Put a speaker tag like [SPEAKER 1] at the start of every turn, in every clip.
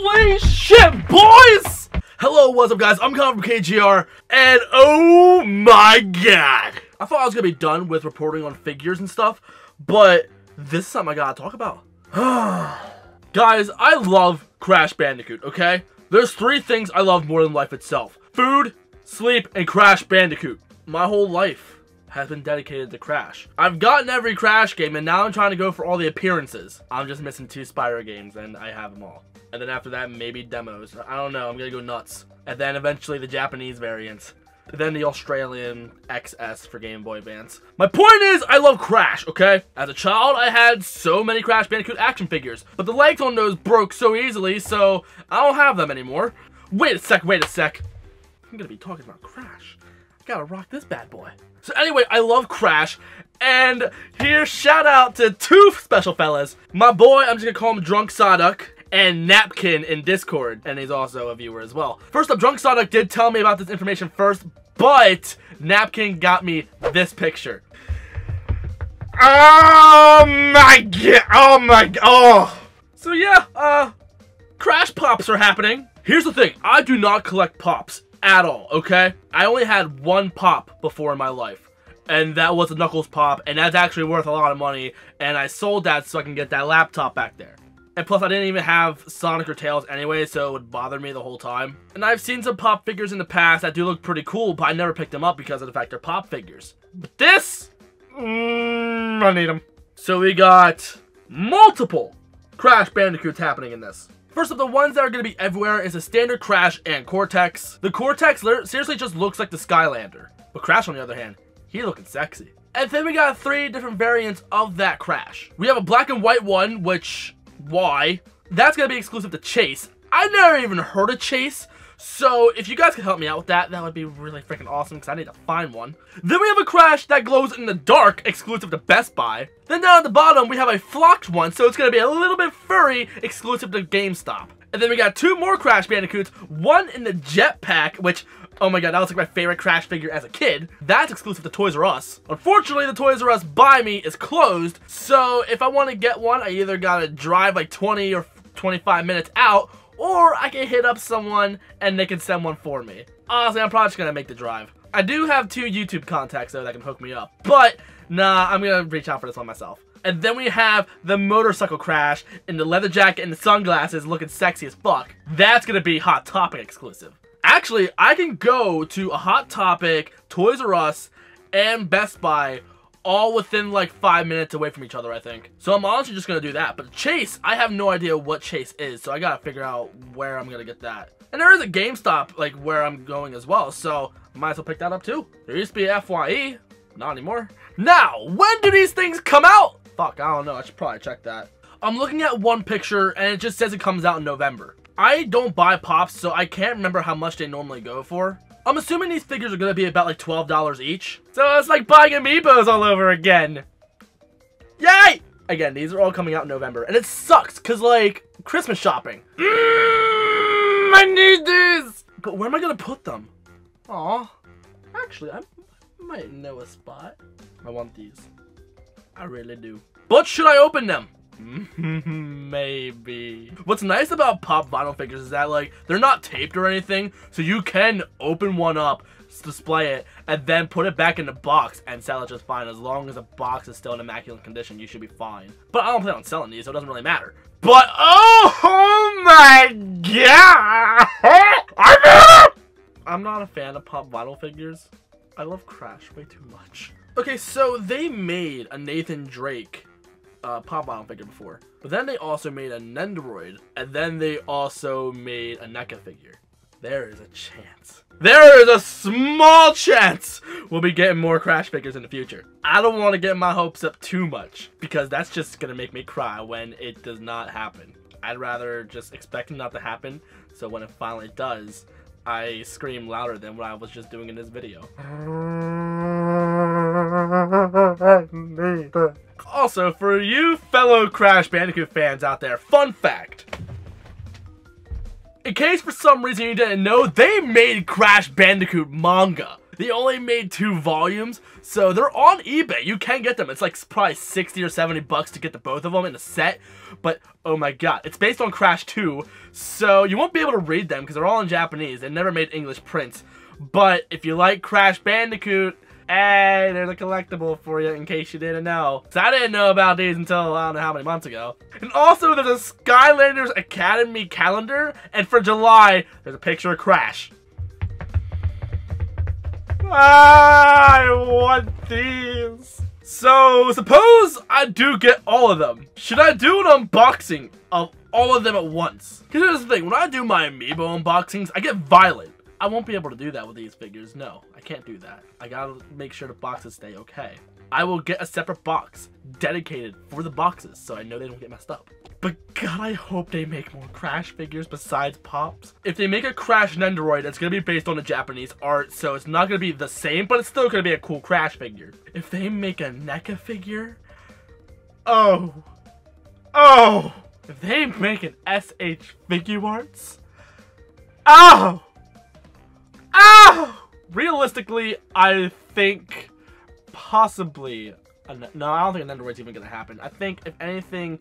[SPEAKER 1] Holy shit, boys! Hello, what's up, guys? I'm Colin from KGR, and oh my god! I thought I was gonna be done with reporting on figures and stuff, but this is something I gotta talk about. Guys, I love Crash Bandicoot, okay? There's three things I love more than life itself. Food, sleep, and Crash Bandicoot. My whole life has been dedicated to Crash. I've gotten every Crash game, and now I'm trying to go for all the appearances. I'm just missing 2 Spyro games, and I have them all. And then after that, maybe demos. I don't know, I'm gonna go nuts. And then eventually the Japanese variants. And then the Australian XS for Game Boy Advance. My point is, I love Crash, okay? As a child, I had so many Crash Bandicoot action figures, but the legs on those broke so easily, so I don't have them anymore. Wait a sec. I'm gonna be talking about Crash. I gotta rock this bad boy. So anyway, I love Crash, and here, shout out to 2 special fellas. My boy, I'm just gonna call him Drunk Sodok, and Napkin in Discord, and he's also a viewer as well. First up, Drunk Sodok did tell me about this information first, but Napkin got me this picture. Oh my god, oh. So yeah, Crash Pops are happening. Here's the thing, I do not collect Pops at all, okay? I only had 1 Pop before in my life, and that was a Knuckles Pop, and that's actually worth a lot of money, and I sold that so I can get that laptop back there. And plus, I didn't even have Sonic or Tails anyway, so it would bother me the whole time. And I've seen some Pop figures in the past that do look pretty cool, but I never picked them up because of the fact they're Pop figures. But this, I need them. So we got multiple Crash Bandicoots happening in this. First of the ones that are going to be everywhere is the standard Crash and Cortex. The Cortex seriously just looks like the Skylander. But Crash, on the other hand, he looking sexy. And then we got 3 different variants of that Crash. We have a black and white one, which... why? That's gonna be exclusive to Chase. I never even heard of Chase, so if you guys could help me out with that, that would be really freaking awesome because I need to find one. Then we have a Crash that glows in the dark, exclusive to Best Buy. Then down at the bottom, we have a flocked one, so it's gonna be a little bit furry, exclusive to GameStop. And then we got 2 more Crash Bandicoots, one in the jetpack, which, oh my god, that was like my favorite Crash figure as a kid. That's exclusive to Toys R Us. Unfortunately, the Toys R Us by me is closed, so if I want to get one, I either gotta drive like 20 or 25 minutes out, or I can hit up someone and they can send one for me. Honestly, I'm probably just gonna make the drive. I do have 2 YouTube contacts though that can hook me up, but nah, I'm gonna reach out for this one myself. And then we have the motorcycle Crash in the leather jacket and the sunglasses looking sexy as fuck. That's gonna be Hot Topic exclusive. Actually, I can go to a Hot Topic, Toys R Us, and Best Buy all within like 5 minutes away from each other, I think. So I'm honestly just gonna do that. But Chase, I have no idea what Chase is, so I gotta figure out where I'm gonna get that. And there is a GameStop like where I'm going as well, so I might as well pick that up too. There used to be a FYE, not anymore. Now, when do these things come out? Fuck, I don't know, I should probably check that. I'm looking at one picture and it just says it comes out in November. I don't buy Pops, so I can't remember how much they normally go for. I'm assuming these figures are going to be about like $12 each. So it's like buying Amiibos all over again. Yay! Again, these are all coming out in November. And it sucks, because like, Christmas shopping. I need these! But where am I going to put them? Aw. Actually, I might know a spot. I want these. I really do. But should I open them? Maybe. What's nice about Pop Vinyl figures is that like they're not taped or anything, so you can open one up, display it, and then put it back in the box and sell it just fine. As long as the box is still in immaculate condition, you should be fine. But I don't plan on selling these, so it doesn't really matter. But oh my god, I'm not a fan of Pop Vinyl figures. I love Crash way too much. Okay, so they made a Nathan Drake Pop Vinyl figure before, but then they also made a Nendoroid, and then they also made a NECA figure. There is a chance. There is a small chance we'll be getting more Crash figures in the future. I don't want to get my hopes up too much, because that's just gonna make me cry when it does not happen. I'd rather just expect it not to happen, so when it finally does, I scream louder than what I was just doing in this video. Also, for you fellow Crash Bandicoot fans out there, fun fact. In case for some reason you didn't know, they made Crash Bandicoot manga. They only made 2 volumes, so they're on eBay. You can get them. It's like probably 60 or 70 bucks to get the both of them in a set. But oh my god, it's based on Crash 2, so you won't be able to read them because they're all in Japanese. They never made English prints. But if you like Crash Bandicoot, hey, there's a collectible for you in case you didn't know. So I didn't know about these until I don't know how many months ago. And also there's a Skylanders Academy calendar, and for July, there's a picture of Crash. I want these. So suppose I do get all of them. Should I do an unboxing of all of them at once? Because here's the thing, when I do my amiibo unboxings, I get violent. I won't be able to do that with these figures. No, I can't do that. I gotta make sure the boxes stay okay. I will get a separate box dedicated for the boxes so I know they don't get messed up. But god, I hope they make more Crash figures besides Pops. If they make a Crash Nendoroid, it's gonna be based on the Japanese art, so it's not gonna be the same, but it's still gonna be a cool Crash figure. If they make a NECA figure, oh, if they make an SH Figuarts, oh. Realistically, I think possibly no, I don't think a Nendoroid's even gonna happen. I think if anything,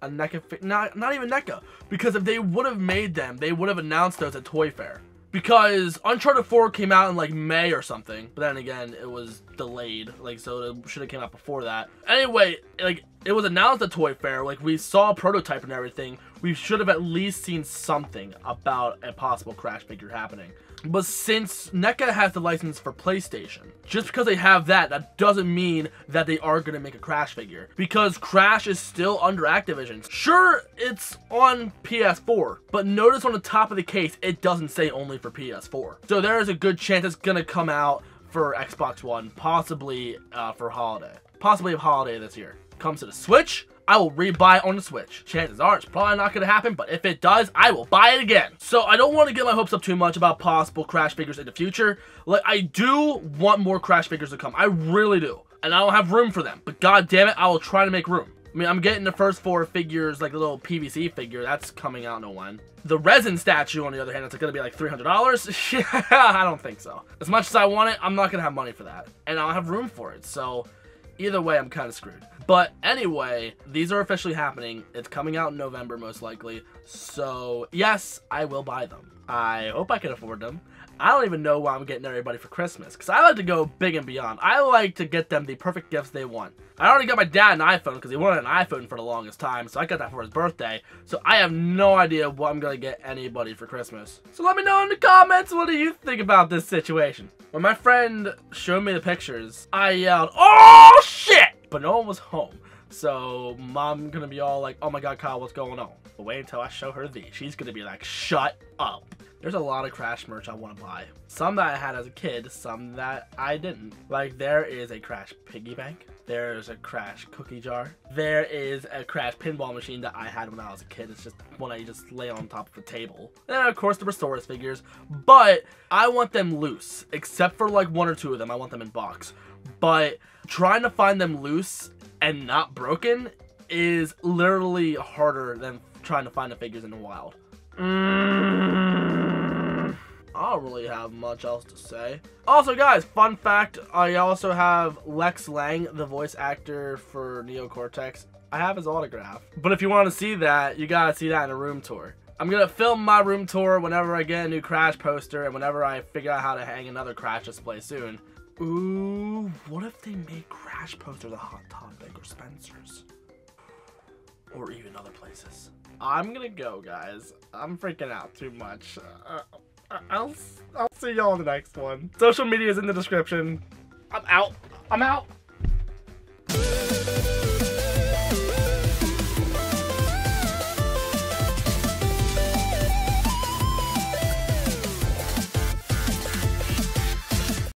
[SPEAKER 1] a NECA not even NECA, because if they would have made them, they would have announced those at Toy Fair. Because Uncharted 4 came out in like May or something, but then again it was delayed, like, so it should have came out before that. Anyway, like, it was announced at Toy Fair, like, we saw a prototype and everything. We should have at least seen something about a possible Crash figure happening. But since NECA has the license for PlayStation, just because they have that, that doesn't mean that they are going to make a Crash figure. Because Crash is still under Activision. Sure, it's on PS4, but notice on the top of the case, it doesn't say only for PS4. So there is a good chance it's going to come out for Xbox One, possibly for holiday. Possibly a holiday this year. Comes to the Switch, I will rebuy it on the Switch. Chances are it's probably not going to happen, but if it does, I will buy it again. So I don't want to get my hopes up too much about possible Crash figures in the future. Like, I do want more Crash figures to come. I really do. And I don't have room for them. But god damn it, I will try to make room. I mean, I'm getting the first 4 figures, like the little PVC figure. That's coming out in one. The resin statue, on the other hand, it's going to be like $300. I don't think so. As much as I want it, I'm not going to have money for that. And I don't have room for it. So either way, I'm kind of screwed. But anyway, these are officially happening. It's coming out in November, most likely. So yes, I will buy them. I hope I can afford them. I don't even know what I'm getting everybody for Christmas, because I like to go big and beyond. I like to get them the perfect gifts they want. I already got my dad an iPhone because he wanted an iPhone for the longest time, so I got that for his birthday. So I have no idea what I'm going to get anybody for Christmas. So let me know in the comments, what do you think about this situation? When my friend showed me the pictures, I yelled, "Oh shit!" But no one was home. So mom gonna be all like, "Oh my god, Kyle, what's going on?" But wait until I show her these. She's gonna be like, "Shut up." There's a lot of Crash merch I want to buy. Some that I had as a kid, some that I didn't. Like, there is a Crash piggy bank. There's a Crash cookie jar. There is a Crash pinball machine that I had when I was a kid. It's just one I just lay on top of a table. And of course the Restora's figures. But I want them loose. Except for like 1 or 2 of them, I want them in box. But trying to find them loose and not broken is literally harder than trying to find the figures in the wild. I don't really have much else to say. Also, guys, fun fact, I also have Lex Lang, the voice actor for Neo Cortex. I have his autograph. But if you want to see that, you gotta see that in a room tour. I'm gonna film my room tour whenever I get a new Crash poster and whenever I figure out how to hang another Crash display soon. Ooh, what if they make Crash posters at Hot Topic or Spencer's? Or even other places. I'm gonna go, guys. I'm freaking out too much. I'll see y'all in the next one. Social media is in the description. I'm out.